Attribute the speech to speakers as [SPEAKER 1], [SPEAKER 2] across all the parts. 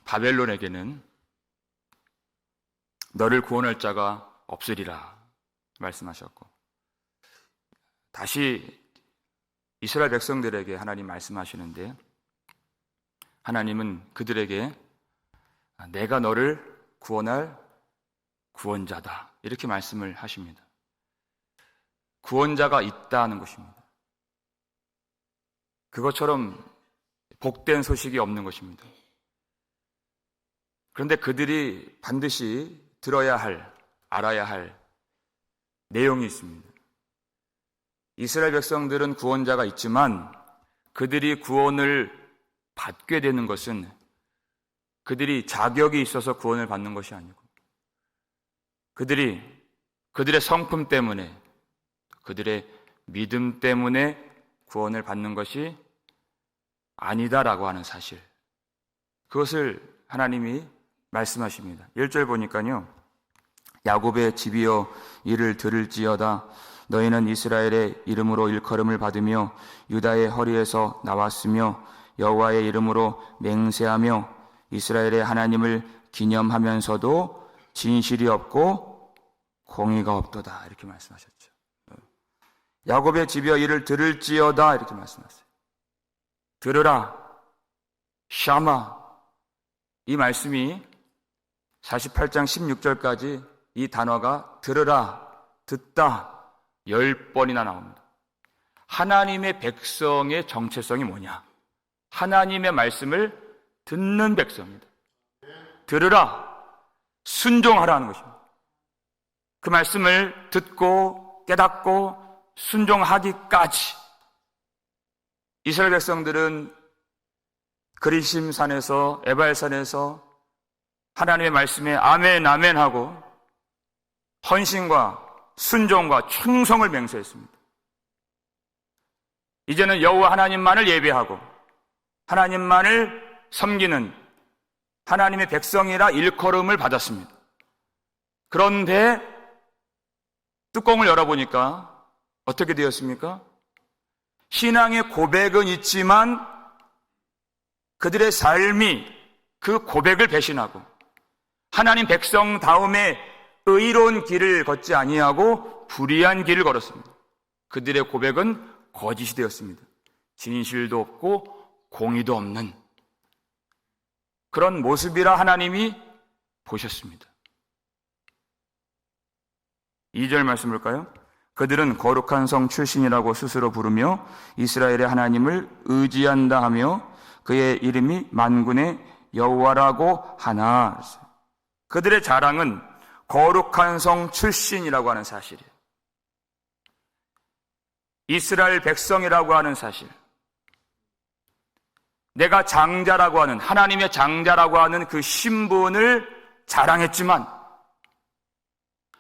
[SPEAKER 1] 바벨론에게는 너를 구원할 자가 없으리라 말씀하셨고, 다시 이스라엘 백성들에게 하나님 말씀하시는데, 하나님은 그들에게 내가 너를 구원할 구원자다 이렇게 말씀을 하십니다. 구원자가 있다는 것입니다. 그것처럼 복된 소식이 없는 것입니다. 그런데 그들이 반드시 들어야 할, 알아야 할 내용이 있습니다. 이스라엘 백성들은 구원자가 있지만 그들이 구원을 받게 되는 것은 그들이 자격이 있어서 구원을 받는 것이 아니고, 그들의 성품 때문에, 그들의 믿음 때문에 구원을 받는 것이 아니다라고 하는 사실, 그것을 하나님이 말씀하십니다. 1절 보니까요, 야곱의 집이여 이를 들을지어다. 너희는 이스라엘의 이름으로 일컬음을 받으며 유다의 허리에서 나왔으며 여호와의 이름으로 맹세하며 이스라엘의 하나님을 기념하면서도 진실이 없고 공의가 없도다 이렇게 말씀하셨죠. 야곱의 집이여 이를 들을지어다 이렇게 말씀하셨어요. 들으라, 샤마. 이 말씀이 48장 16절까지 이 단어가 들으라, 듣다 10번이나 나옵니다. 하나님의 백성의 정체성이 뭐냐? 하나님의 말씀을 듣는 백성입니다. 들으라, 순종하라는 것입니다. 그 말씀을 듣고 깨닫고 순종하기까지 이스라엘 백성들은 그리심산에서, 에발산에서 하나님의 말씀에 아멘 아멘 하고 헌신과 순종과 충성을 맹세했습니다. 이제는 여호와 하나님만을 예배하고 하나님만을 섬기는 하나님의 백성이라 일컬음을 받았습니다. 그런데 뚜껑을 열어보니까 어떻게 되었습니까? 신앙의 고백은 있지만 그들의 삶이 그 고백을 배신하고 하나님 백성 다음에 의로운 길을 걷지 아니하고 불의한 길을 걸었습니다. 그들의 고백은 거짓이 되었습니다. 진실도 없고 공의도 없는 그런 모습이라 하나님이 보셨습니다. 2절 말씀 볼까요? 그들은 거룩한 성 출신이라고 스스로 부르며 이스라엘의 하나님을 의지한다 하며 그의 이름이 만군의 여호와라고 하나. 그들의 자랑은 거룩한 성 출신이라고 하는 사실이에요. 이스라엘 백성이라고 하는 사실, 내가 장자라고 하는, 하나님의 장자라고 하는 그 신분을 자랑했지만,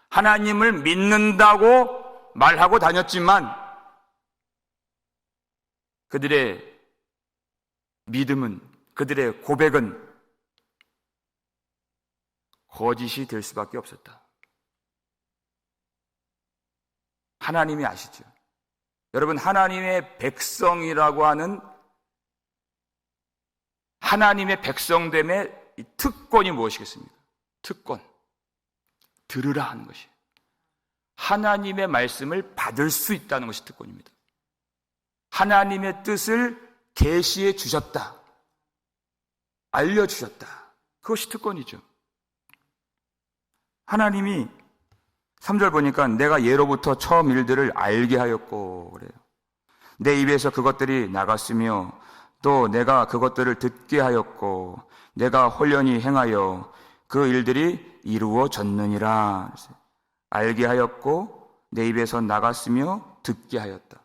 [SPEAKER 1] 하나님을 믿는다고 말하고 다녔지만 그들의 믿음은, 그들의 고백은 거짓이 될 수밖에 없었다. 하나님이 아시죠? 여러분, 하나님의 백성이라고 하는 하나님의 백성됨의 이 특권이 무엇이겠습니까? 특권. 들으라 하는 것이. 하나님의 말씀을 받을 수 있다는 것이 특권입니다. 하나님의 뜻을 계시해 주셨다. 알려주셨다. 그것이 특권이죠. 하나님이 3절 보니까 내가 예로부터 처음 일들을 알게 하였고 그래요. 내 입에서 그것들이 나갔으며 또 내가 그것들을 듣게 하였고 내가 홀연히 행하여 그 일들이 이루어졌느니라. 알게 하였고 내 입에서 나갔으며 듣게 하였다.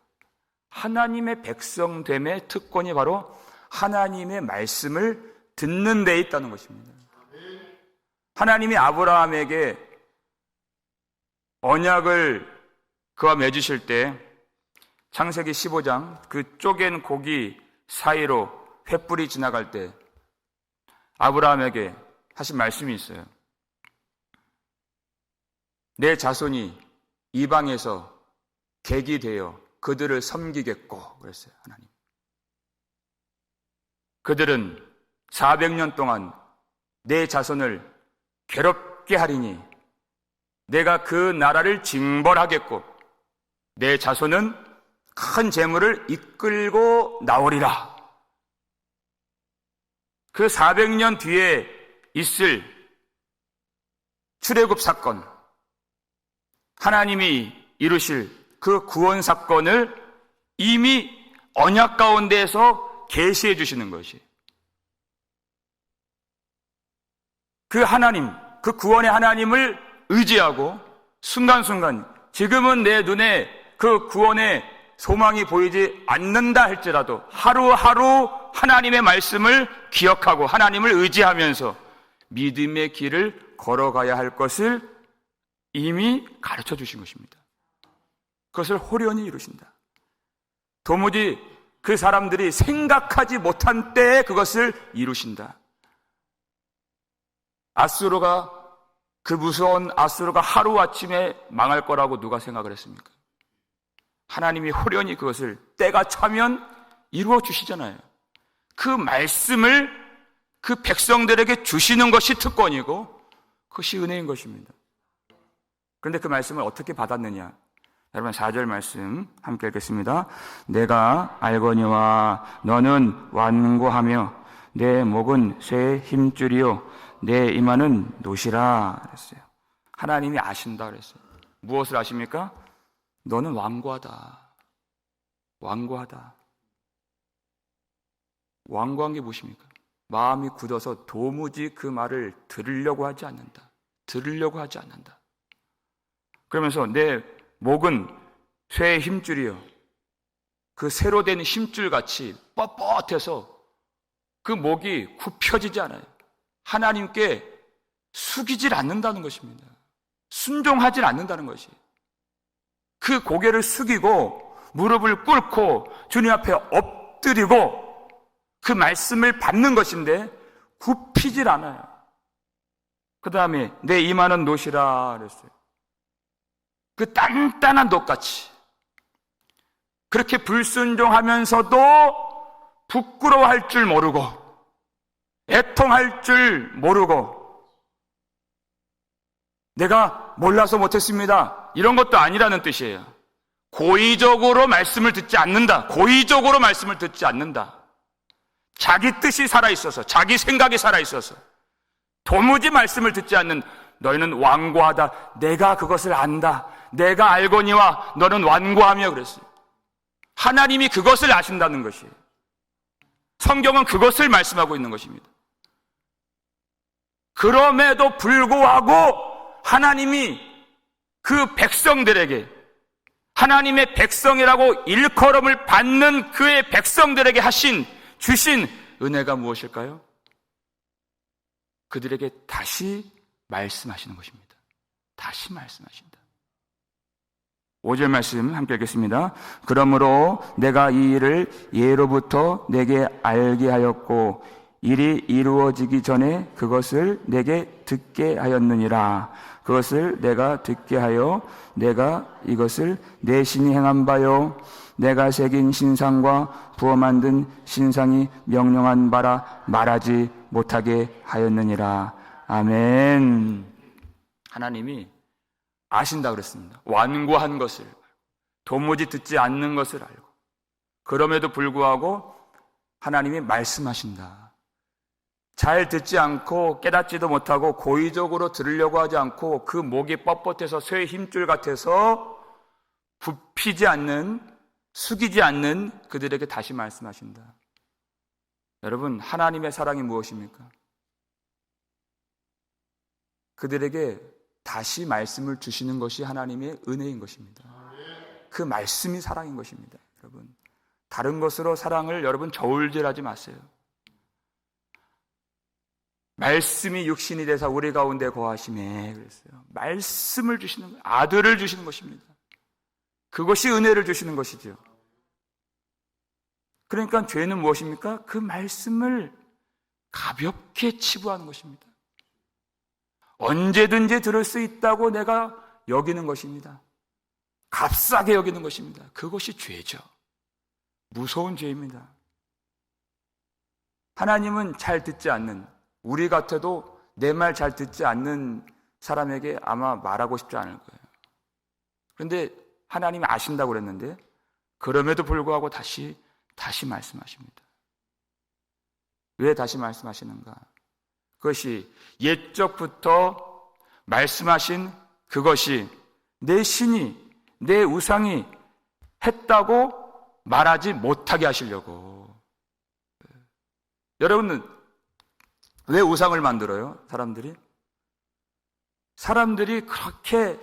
[SPEAKER 1] 하나님의 백성됨의 특권이 바로 하나님의 말씀을 듣는 데 있다는 것입니다. 하나님이 아브라함에게 언약을 그와 맺으실 때 창세기 15장 그 쪼갠 고기 사이로 횃불이 지나갈 때 아브라함에게 하신 말씀이 있어요. 내 자손이 이방에서 객이 되어 그들을 섬기겠고 그랬어요. 하나님. 그들은 400년 동안 내 자손을 괴롭게 하리니 내가 그 나라를 징벌하겠고 내 자손은 큰 재물을 이끌고 나오리라. 그 400년 뒤에 있을 출애굽 사건, 하나님이 이루실 그 구원 사건을 이미 언약 가운데에서 계시해 주시는 것이, 그 하나님, 그 구원의 하나님을 의지하고 순간순간 지금은 내 눈에 그 구원의 소망이 보이지 않는다 할지라도 하루하루 하나님의 말씀을 기억하고 하나님을 의지하면서 믿음의 길을 걸어가야 할 것을 이미 가르쳐 주신 것입니다. 그것을 호련히 이루신다. 도무지 그 사람들이 생각하지 못한 때에 그것을 이루신다. 아수르가, 그 무서운 아수르가 하루아침에 망할 거라고 누가 생각을 했습니까? 하나님이 호련히 그것을 때가 차면 이루어 주시잖아요. 그 말씀을 그 백성들에게 주시는 것이 특권이고 그것이 은혜인 것입니다. 그런데 그 말씀을 어떻게 받았느냐? 여러분 4절 말씀 함께 읽겠습니다. 내가 알거니와 너는 완고하며 내 목은 쇠의 힘줄이요 내 이마는 노시라 그랬어요. 하나님이 아신다 그랬어요. 무엇을 아십니까? 너는 완고하다. 완고하다. 완고한 게 무엇입니까? 마음이 굳어서 도무지 그 말을 들으려고 하지 않는다. 들으려고 하지 않는다. 그러면서 내 목은 쇠의 힘줄이요. 그 새로 된 힘줄같이 뻣뻣해서 그 목이 굽혀지지 않아요. 하나님께 숙이질 않는다는 것입니다. 순종하질 않는다는 것이. 그 고개를 숙이고 무릎을 꿇고 주님 앞에 엎드리고 그 말씀을 받는 것인데 굽히질 않아요. 그 다음에 내 이마는 노시라 그랬어요. 그 단단한 놋같이 그렇게 불순종하면서도 부끄러워할 줄 모르고 애통할 줄 모르고 내가 몰라서 못했습니다 이런 것도 아니라는 뜻이에요. 고의적으로 말씀을 듣지 않는다. 고의적으로 말씀을 듣지 않는다. 자기 뜻이 살아있어서 자기 생각이 살아있어서 도무지 말씀을 듣지 않는 너희는 완고하다. 내가 그것을 안다. 내가 알거니와 너는 완고하며 그랬어요. 하나님이 그것을 아신다는 것이에요. 성경은 그것을 말씀하고 있는 것입니다. 그럼에도 불구하고 하나님이 그 백성들에게 하나님의 백성이라고 일컬음을 받는 그의 백성들에게 주신 은혜가 무엇일까요? 그들에게 다시 말씀하시는 것입니다. 다시 말씀하신다. 5절 말씀 함께 읽겠습니다. 그러므로 내가 이 일을 예로부터 내게 알게 하였고 일이 이루어지기 전에 그것을 내게 듣게 하였느니라. 그것을 내가 듣게 하여 내가 이것을 내 신이 행한 바요 내가 새긴 신상과 부어 만든 신상이 명령한 바라 말하지 못하게 하였느니라. 아멘. 하나님이 아신다 그랬습니다. 완고한 것을, 도무지 듣지 않는 것을 알고 그럼에도 불구하고 하나님이 말씀하신다. 잘 듣지 않고 깨닫지도 못하고 고의적으로 들으려고 하지 않고 그 목이 뻣뻣해서 쇠의 힘줄 같아서 굽히지 않는, 숙이지 않는 그들에게 다시 말씀하신다. 여러분, 하나님의 사랑이 무엇입니까? 그들에게 다시 말씀을 주시는 것이 하나님의 은혜인 것입니다. 그 말씀이 사랑인 것입니다. 여러분, 다른 것으로 사랑을 여러분 저울질하지 마세요. 말씀이 육신이 되사 우리 가운데 거하시매 그랬어요. 말씀을 주시는 거예요. 아들을 주시는 것입니다. 그것이 은혜를 주시는 것이죠. 그러니까 죄는 무엇입니까? 그 말씀을 가볍게 치부하는 것입니다. 언제든지 들을 수 있다고 내가 여기는 것입니다. 값싸게 여기는 것입니다. 그것이 죄죠. 무서운 죄입니다. 하나님은 잘 듣지 않는, 우리 같아도 내 말 잘 듣지 않는 사람에게 아마 말하고 싶지 않을 거예요. 그런데 하나님이 아신다고 그랬는데 그럼에도 불구하고 다시 말씀하십니다. 왜 다시 말씀하시는가? 그것이 옛적부터 말씀하신 그것이 내 신이, 내 우상이 했다고 말하지 못하게 하시려고. 여러분은 왜 우상을 만들어요? 사람들이 그렇게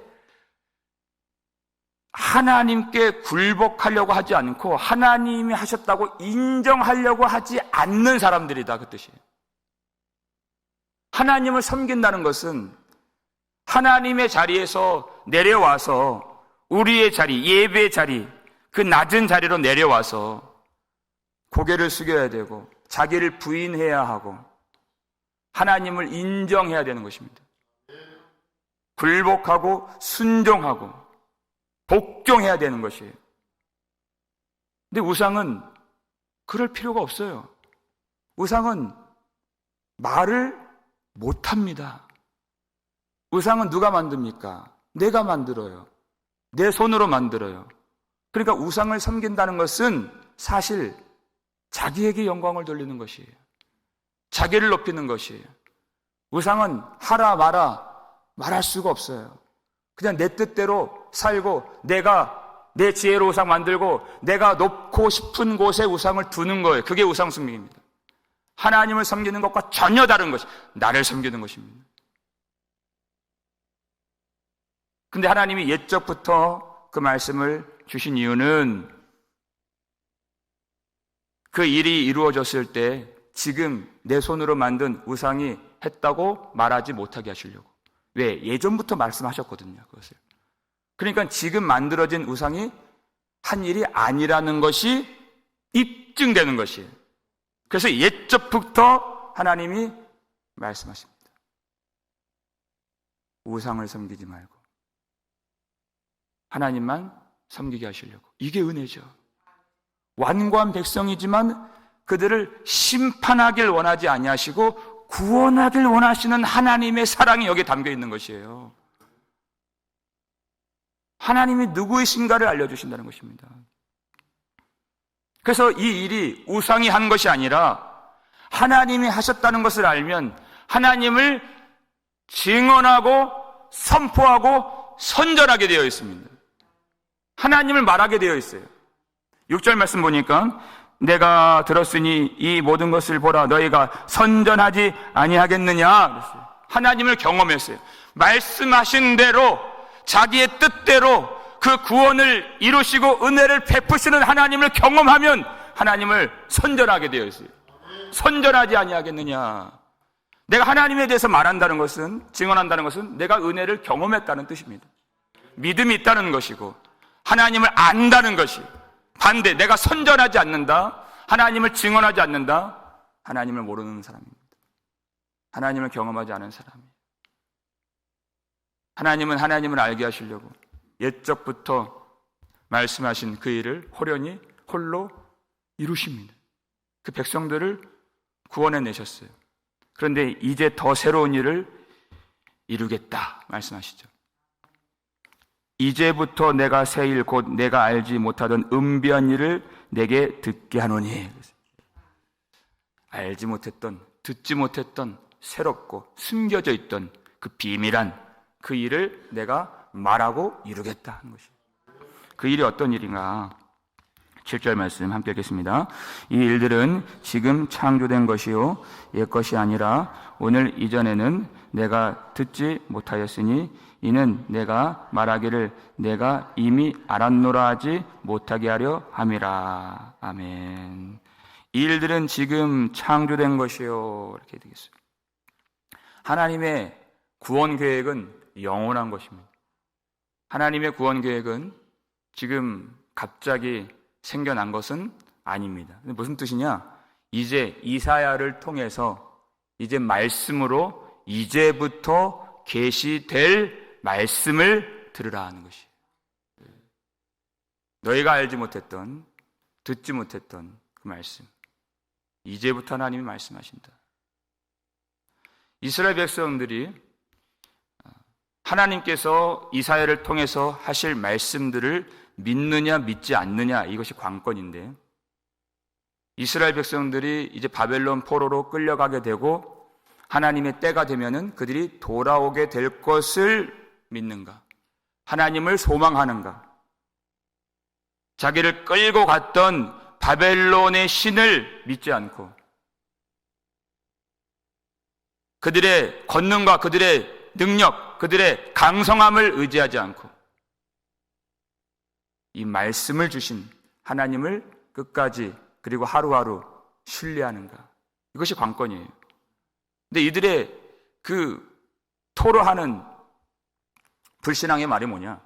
[SPEAKER 1] 하나님께 굴복하려고 하지 않고 하나님이 하셨다고 인정하려고 하지 않는 사람들이다, 그 뜻이에요. 하나님을 섬긴다는 것은 하나님의 자리에서 내려와서 우리의 자리, 예배의 자리, 그 낮은 자리로 내려와서 고개를 숙여야 되고 자기를 부인해야 하고 하나님을 인정해야 되는 것입니다. 굴복하고 순종하고 복종해야 되는 것이에요. 근데 우상은 그럴 필요가 없어요. 우상은 말을 못합니다. 우상은 누가 만듭니까? 내가 만들어요. 내 손으로 만들어요. 그러니까 우상을 섬긴다는 것은 사실 자기에게 영광을 돌리는 것이에요. 자기를 높이는 것이에요. 우상은 하라 마라 말할 수가 없어요. 그냥 내 뜻대로 살고 내가 내 지혜로 우상 만들고 내가 놓고 싶은 곳에 우상을 두는 거예요. 그게 우상 섬김입니다. 하나님을 섬기는 것과 전혀 다른 것이 나를 섬기는 것입니다. 근데 하나님이 옛적부터 그 말씀을 주신 이유는 그 일이 이루어졌을 때 지금 내 손으로 만든 우상이 했다고 말하지 못하게 하시려고. 왜? 예전부터 말씀하셨거든요, 그것을. 그러니까 지금 만들어진 우상이 한 일이 아니라는 것이 입증되는 것이에요. 그래서 옛적부터 하나님이 말씀하십니다. 우상을 섬기지 말고 하나님만 섬기게 하시려고. 이게 은혜죠. 완고한 백성이지만 그들을 심판하길 원하지 아니하시고 구원하길 원하시는 하나님의 사랑이 여기에 담겨 있는 것이에요. 하나님이 누구이신가를 알려주신다는 것입니다. 그래서 이 일이 우상이 한 것이 아니라 하나님이 하셨다는 것을 알면 하나님을 증언하고 선포하고 선전하게 되어 있습니다. 하나님을 말하게 되어 있어요. 6절 말씀 보니까 내가 들었으니 이 모든 것을 보라 너희가 선전하지 아니하겠느냐 그랬어요. 하나님을 경험했어요. 말씀하신 대로 자기의 뜻대로 그 구원을 이루시고 은혜를 베푸시는 하나님을 경험하면 하나님을 선전하게 되어 있어요. 선전하지 아니하겠느냐. 내가 하나님에 대해서 말한다는 것은, 증언한다는 것은 내가 은혜를 경험했다는 뜻입니다. 믿음이 있다는 것이고 하나님을 안다는 것이. 반대, 내가 선전하지 않는다, 하나님을 증언하지 않는다, 하나님을 모르는 사람입니다. 하나님을 경험하지 않은 사람이에요. 하나님은 하나님을 알게 하시려고 옛적부터 말씀하신 그 일을 호련히 홀로 이루십니다. 그 백성들을 구원해 내셨어요. 그런데 이제 더 새로운 일을 이루겠다 말씀하시죠. 이제부터 내가 새 일 곧 내가 알지 못하던 은비한 일을 내게 듣게 하노니. 알지 못했던, 듣지 못했던, 새롭고 숨겨져 있던 그 비밀한 그 일을 내가 말하고 이루겠다 하는 것이에요. 그 일이 어떤 일인가? 7절 말씀 함께 읽겠습니다. 이 일들은 지금 창조된 것이요 옛 것이 아니라 오늘 이전에는 내가 듣지 못하였으니 이는 내가 말하기를 내가 이미 알았노라 하지 못하게 하려 함이라. 아멘. 이 일들은 지금 창조된 것이요 이렇게 되겠어요. 하나님의 구원 계획은 영원한 것입니다. 하나님의 구원 계획은 지금 갑자기 생겨난 것은 아닙니다. 무슨 뜻이냐? 이제 이사야를 통해서 이제 말씀으로 이제부터 계시될 말씀을 들으라 하는 것이에요. 너희가 알지 못했던, 듣지 못했던 그 말씀, 이제부터 하나님이 말씀하신다. 이스라엘 백성들이 하나님께서 이사야를 통해서 하실 말씀들을 믿느냐 믿지 않느냐, 이것이 관건인데, 이스라엘 백성들이 이제 바벨론 포로로 끌려가게 되고 하나님의 때가 되면은 그들이 돌아오게 될 것을 믿는가, 하나님을 소망하는가, 자기를 끌고 갔던 바벨론의 신을 믿지 않고 그들의 권능과 그들의 능력, 그들의 강성함을 의지하지 않고 이 말씀을 주신 하나님을 끝까지 그리고 하루하루 신뢰하는가, 이것이 관건이에요. 근데 이들의 그 토로하는 불신앙의 말이 뭐냐?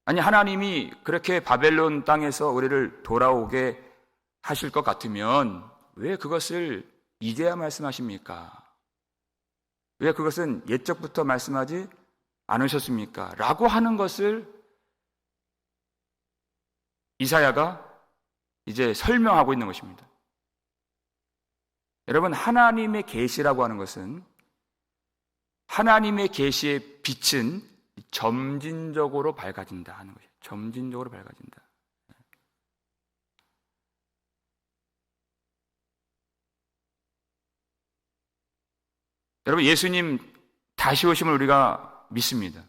[SPEAKER 1] 아니, 하나님이 그렇게 바벨론 땅에서 우리를 돌아오게 하실 것 같으면 왜 그것을 이제야 말씀하십니까? 왜 그것은 옛적부터 말씀하지 않으셨습니까? 라고 하는 것을 이사야가 이제 설명하고 있는 것입니다. 여러분, 하나님의 계시라고 하는 것은, 하나님의 계시의 빛은 점진적으로 밝아진다 하는 것이에요. 점진적으로 밝아진다. 여러분, 예수님 다시 오심을 우리가 믿습니다.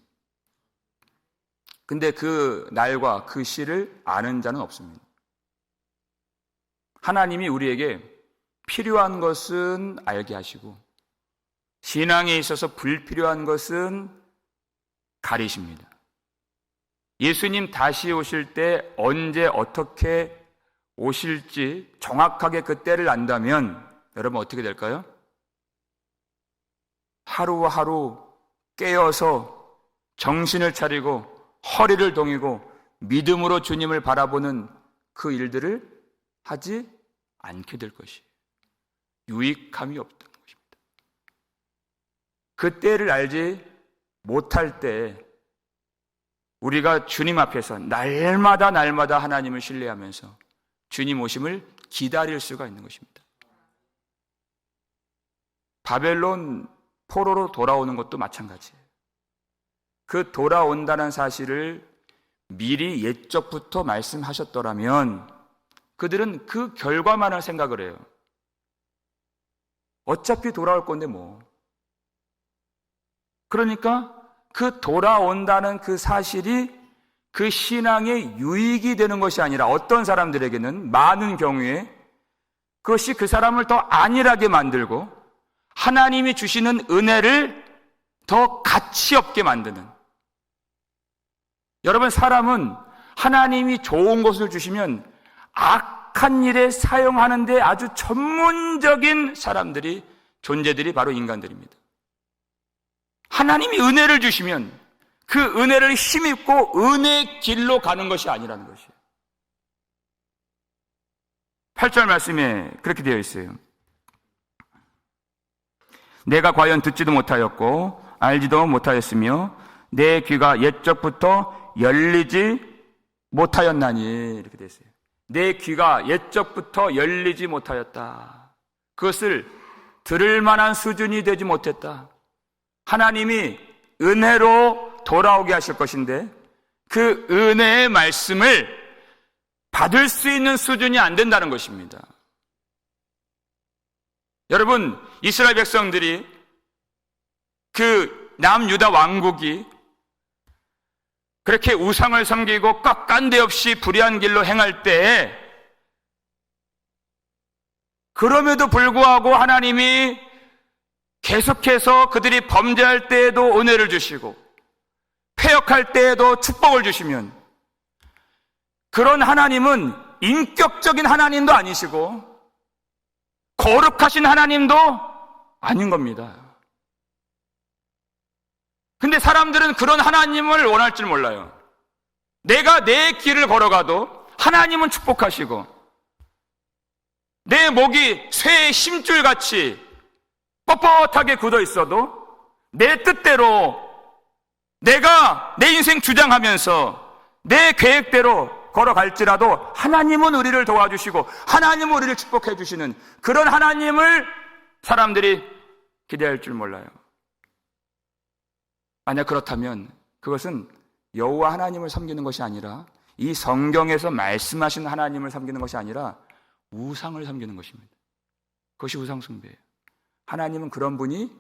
[SPEAKER 1] 근데 그 날과 그 시를 아는 자는 없습니다. 하나님이 우리에게 필요한 것은 알게 하시고 신앙에 있어서 불필요한 것은 가리십니다. 예수님 다시 오실 때 언제 어떻게 오실지 정확하게 그 때를 안다면 여러분 어떻게 될까요? 하루하루 깨어서 정신을 차리고 허리를 동이고 믿음으로 주님을 바라보는 그 일들을 하지 않게 될 것이에요. 유익함이 없다는 것입니다. 그 때를 알지 못할 때 우리가 주님 앞에서 날마다 하나님을 신뢰하면서 주님 오심을 기다릴 수가 있는 것입니다. 바벨론 포로로 돌아오는 것도 마찬가지예요. 그 돌아온다는 사실을 미리 옛적부터 말씀하셨더라면 그들은 그 결과만을 생각을 해요. 어차피 돌아올 건데 뭐. 그러니까 그 돌아온다는 그 사실이 그 신앙의 유익이 되는 것이 아니라 어떤 사람들에게는 많은 경우에 그것이 그 사람을 더 안일하게 만들고 하나님이 주시는 은혜를 더 가치 없게 만드는. 여러분, 사람은 하나님이 좋은 것을 주시면 악한 일에 사용하는데 아주 전문적인 사람들이, 존재들이 바로 인간들입니다. 하나님이 은혜를 주시면 그 은혜를 힘입고 은혜의 길로 가는 것이 아니라는 것이에요. 8절 말씀에 그렇게 되어 있어요. 내가 과연 듣지도 못하였고 알지도 못하였으며 내 귀가 옛적부터 열리지 못하였나니, 이렇게 되어 있어요. 내 귀가 옛적부터 열리지 못하였다. 그것을 들을 만한 수준이 되지 못했다. 하나님이 은혜로 돌아오게 하실 것인데 그 은혜의 말씀을 받을 수 있는 수준이 안 된다는 것입니다. 여러분, 이스라엘 백성들이 그 남유다 왕국이 그렇게 우상을 섬기고 꺾간데없이 불의한 길로 행할 때, 그럼에도 불구하고 하나님이 계속해서 그들이 범죄할 때에도 은혜를 주시고 패역할 때에도 축복을 주시면, 그런 하나님은 인격적인 하나님도 아니시고 거룩하신 하나님도 아닌 겁니다. 근데 사람들은 그런 하나님을 원할 줄 몰라요. 내가 내 길을 걸어가도 하나님은 축복하시고 내 목이 쇠의 심줄같이 뻣뻣하게 굳어 있어도 내 뜻대로 내가 내 인생 주장하면서 내 계획대로 걸어갈지라도 하나님은 우리를 도와주시고 하나님은 우리를 축복해 주시는 그런 하나님을 사람들이 기대할 줄 몰라요. 만약 그렇다면 그것은 여호와 하나님을 섬기는 것이 아니라, 이 성경에서 말씀하신 하나님을 섬기는 것이 아니라 우상을 섬기는 것입니다. 그것이 우상 숭배예요. 하나님은 그런 분이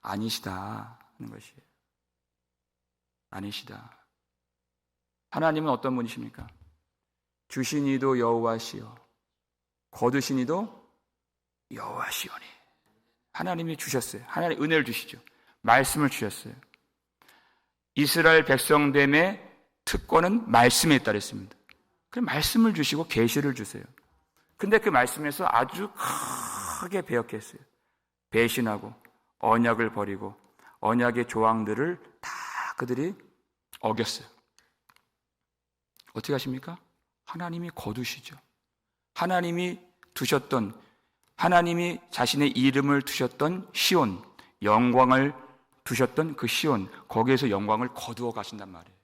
[SPEAKER 1] 아니시다 하는 것이에요. 아니시다. 하나님은 어떤 분이십니까? 주신 이도 여호와시요 거두신 이도 여호와시오니. 하나님이 주셨어요. 하나님 은혜를 주시죠. 말씀을 주셨어요. 이스라엘 백성됨의 특권은 말씀에 있다 그랬습니다. 그 말씀을 주시고 계시를 주세요. 근데 그 말씀에서 아주 크게 배역해 했어요. 배신하고 언약을 버리고 언약의 조항들을 다 그들이 어겼어요. 어떻게 하십니까? 하나님이 거두시죠. 하나님이 두셨던, 하나님이 자신의 이름을 두셨던 시온, 영광을 두셨던 그 시온, 거기에서 영광을 거두어 가신단 말이에요.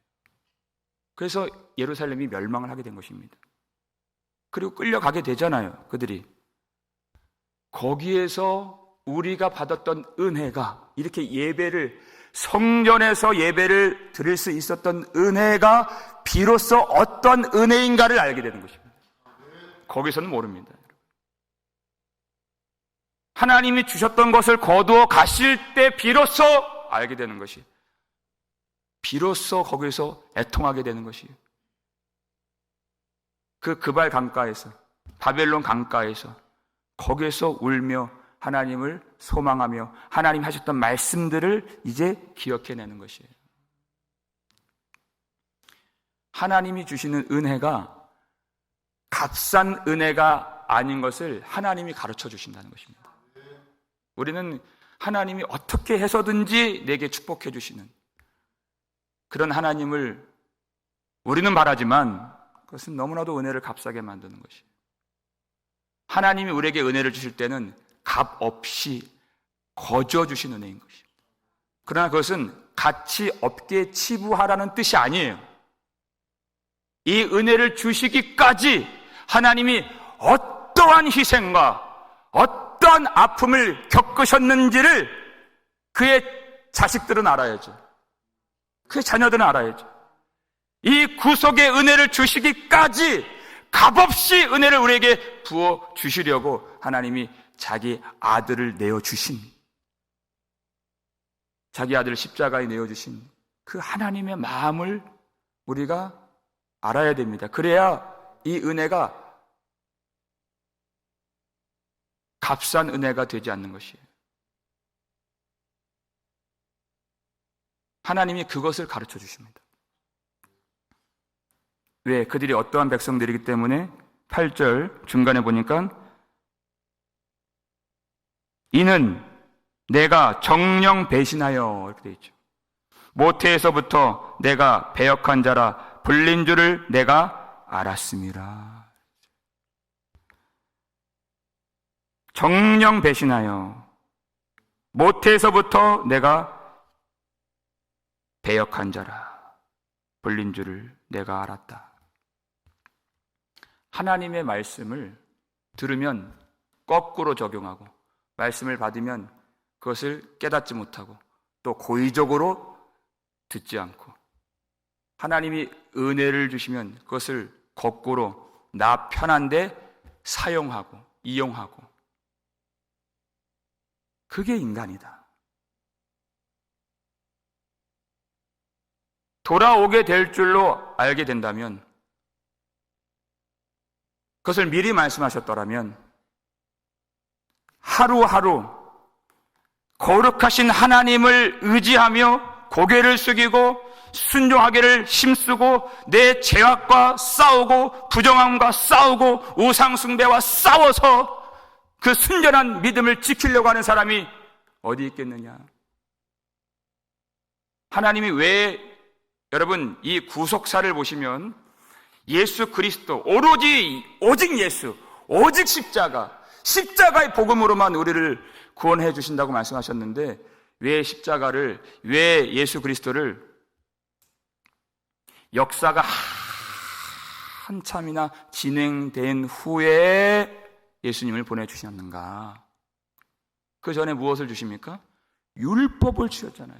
[SPEAKER 1] 그래서 예루살렘이 멸망을 하게 된 것입니다. 그리고 끌려가게 되잖아요, 그들이. 거기에서 우리가 받았던 은혜가, 이렇게 예배를, 성전에서 예배를 드릴 수 있었던 은혜가 비로소 어떤 은혜인가를 알게 되는 것입니다. 거기서는 모릅니다. 하나님이 주셨던 것을 거두어 가실 때 비로소 알게 되는 것이, 비로소 거기서 애통하게 되는 것이에요. 그 그발 강가에서, 바벨론 강가에서, 거기에서 울며 하나님을 소망하며 하나님 하셨던 말씀들을 이제 기억해내는 것이에요. 하나님이 주시는 은혜가 값싼 은혜가 아닌 것을 하나님이 가르쳐 주신다는 것입니다. 우리는 하나님이 어떻게 해서든지 내게 축복해 주시는 그런 하나님을 우리는 바라지만, 그것은 너무나도 은혜를 값싸게 만드는 것이에요. 하나님이 우리에게 은혜를 주실 때는 값 없이 거저 주신 은혜인 것입니다. 그러나 그것은 가치 없게 치부하라는 뜻이 아니에요. 이 은혜를 주시기까지 하나님이 어떠한 희생과 어떠한 아픔을 겪으셨는지를 그의 자식들은 알아야죠. 그의 자녀들은 알아야죠. 이 구속의 은혜를 주시기까지 값없이 은혜를 우리에게 부어 주시려고 하나님이 자기 아들을 내어주신, 자기 아들을 십자가에 내어주신 그 하나님의 마음을 우리가 알아야 됩니다. 그래야 이 은혜가 값싼 은혜가 되지 않는 것이에요. 하나님이 그것을 가르쳐 주십니다. 왜? 그들이 어떠한 백성들이기 때문에 8절 중간에 보니까 이는 내가 정령 배신하여 이렇게 되어 있죠. 모태에서부터 내가 배역한 자라 불린 줄을 내가 알았음이라. 정령 배신하여 모태에서부터 내가 배역한 자라 불린 줄을 내가 알았다. 하나님의 말씀을 들으면 거꾸로 적용하고, 말씀을 받으면 그것을 깨닫지 못하고 또 고의적으로 듣지 않고, 하나님이 은혜를 주시면 그것을 거꾸로 나 편한데 사용하고 이용하고, 그게 인간이다. 돌아오게 될 줄로 알게 된다면, 그것을 미리 말씀하셨더라면 하루하루 거룩하신 하나님을 의지하며 고개를 숙이고 순종하기를 힘쓰고 내 죄악과 싸우고 부정함과 싸우고 우상숭배와 싸워서 그 순전한 믿음을 지키려고 하는 사람이 어디 있겠느냐. 하나님이 왜, 여러분 이 구속사를 보시면 예수 그리스도, 오직 예수, 오직 십자가의 복음으로만 우리를 구원해 주신다고 말씀하셨는데, 왜 십자가를, 왜 예수 그리스도를 역사가 한참이나 진행된 후에 예수님을 보내주셨는가? 그 전에 무엇을 주십니까? 율법을 주셨잖아요.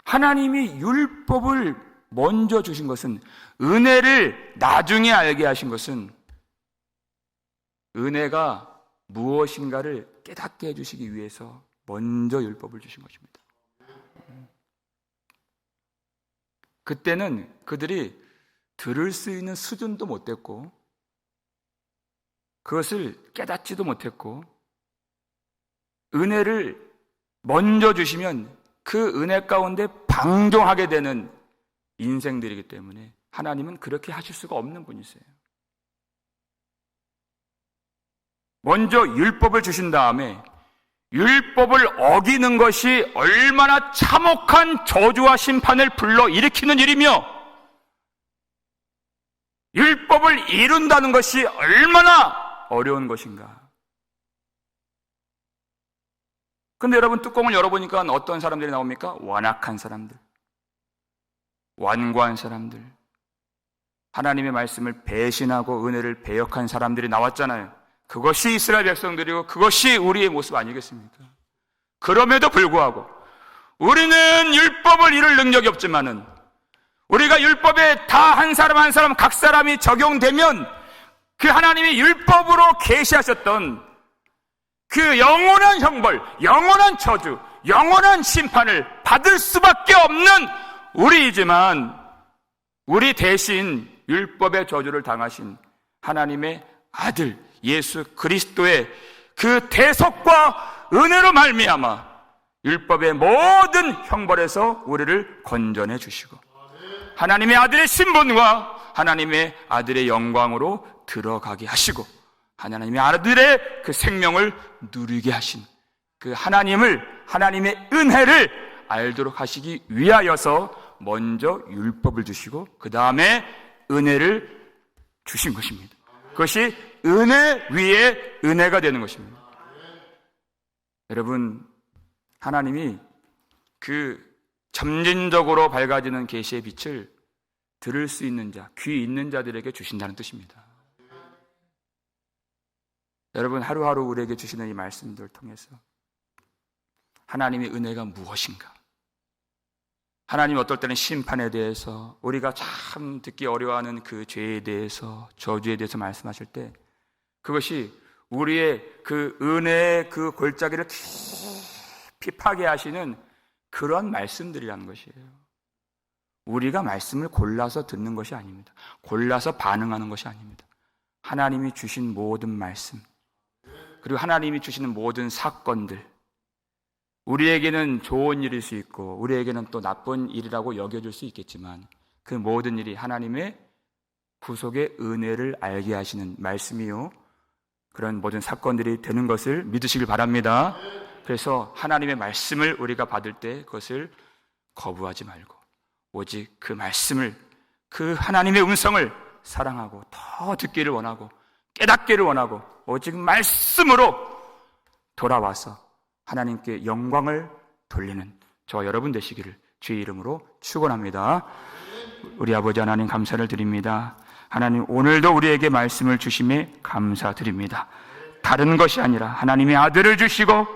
[SPEAKER 1] 하나님이 율법을 먼저 주신 것은, 은혜를 나중에 알게 하신 것은 은혜가 무엇인가를 깨닫게 해주시기 위해서 먼저 율법을 주신 것입니다. 그때는 그들이 들을 수 있는 수준도 못 됐고, 그것을 깨닫지도 못했고, 은혜를 먼저 주시면 그 은혜 가운데 방종하게 되는 인생들이기 때문에 하나님은 그렇게 하실 수가 없는 분이세요. 먼저 율법을 주신 다음에 율법을 어기는 것이 얼마나 참혹한 저주와 심판을 불러일으키는 일이며, 율법을 이룬다는 것이 얼마나 어려운 것인가. 근데 여러분, 뚜껑을 열어보니까 어떤 사람들이 나옵니까? 완악한 사람들, 완고한 사람들, 하나님의 말씀을 배신하고 은혜를 배역한 사람들이 나왔잖아요. 그것이 이스라엘 백성들이고 그것이 우리의 모습 아니겠습니까? 그럼에도 불구하고 우리는 율법을 이룰 능력이 없지만은, 우리가 율법에 다 한 사람 한 사람 각 사람이 적용되면 그 하나님이 율법으로 계시하셨던 그 영원한 형벌, 영원한 저주, 영원한 심판을 받을 수밖에 없는 우리이지만, 우리 대신 율법의 저주를 당하신 하나님의 아들 예수 그리스도의 그 대속과 은혜로 말미암아 율법의 모든 형벌에서 우리를 건져내 주시고, 하나님의 아들의 신분과 하나님의 아들의 영광으로 들어가게 하시고, 하나님의 아들의 그 생명을 누리게 하신 그 하나님의 은혜를 알도록 하시기 위하여서 먼저 율법을 주시고 그 다음에 은혜를 주신 것입니다. 그것이 은혜 위에 은혜가 되는 것입니다. 여러분, 하나님이 그 점진적으로 밝아지는 계시의 빛을 들을 수 있는 자, 귀 있는 자들에게 주신다는 뜻입니다. 여러분, 하루하루 우리에게 주시는 이 말씀들을 통해서 하나님의 은혜가 무엇인가, 하나님 어떨 때는 심판에 대해서, 우리가 참 듣기 어려워하는 그 죄에 대해서, 저주에 대해서 말씀하실 때 그것이 우리의 그 은혜의 그 골짜기를 깊이 파괴하시는 그런 말씀들이라는 것이에요. 우리가 말씀을 골라서 듣는 것이 아닙니다. 골라서 반응하는 것이 아닙니다. 하나님이 주신 모든 말씀, 그리고 하나님이 주시는 모든 사건들, 우리에게는 좋은 일일 수 있고 우리에게는 또 나쁜 일이라고 여겨질 수 있겠지만, 그 모든 일이 하나님의 구속의 은혜를 알게 하시는 말씀이요, 그런 모든 사건들이 되는 것을 믿으시길 바랍니다. 그래서 하나님의 말씀을 우리가 받을 때 그것을 거부하지 말고 오직 그 말씀을, 그 하나님의 음성을 사랑하고 더 듣기를 원하고 깨닫기를 원하고 오직 말씀으로 돌아와서 하나님께 영광을 돌리는 저와 여러분 되시기를 주의 이름으로 축원합니다. 우리 아버지 하나님, 감사를 드립니다. 하나님, 오늘도 우리에게 말씀을 주심에 감사드립니다. 다른 것이 아니라 하나님의 아들을 주시고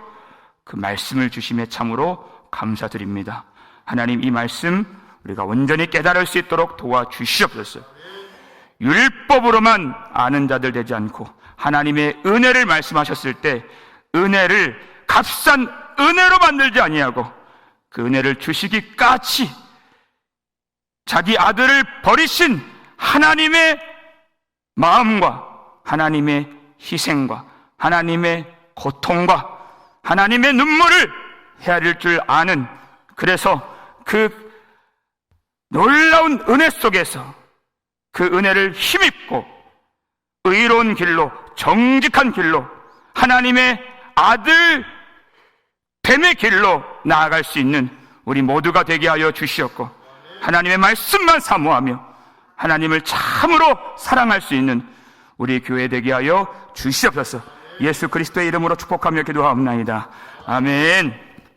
[SPEAKER 1] 그 말씀을 주심에 참으로 감사드립니다. 하나님, 이 말씀 우리가 온전히 깨달을 수 있도록 도와주시옵소서. 율법으로만 아는 자들 되지 않고 하나님의 은혜를 말씀하셨을 때 은혜를 값싼 은혜로 만들지 아니하고 그 은혜를 주시기까지 자기 아들을 버리신 하나님의 마음과 하나님의 희생과 하나님의 고통과 하나님의 눈물을 헤아릴 줄 아는, 그래서 그 놀라운 은혜 속에서 그 은혜를 힘입고 의로운 길로, 정직한 길로, 하나님의 아들 됨의 길로 나아갈 수 있는 우리 모두가 되게 하여 주시옵고, 하나님의 말씀만 사모하며 하나님을 참으로 사랑할 수 있는 우리 교회 되게 하여 주시옵소서. 예수 그리스도의 이름으로 축복하며 기도하옵나이다. 아멘.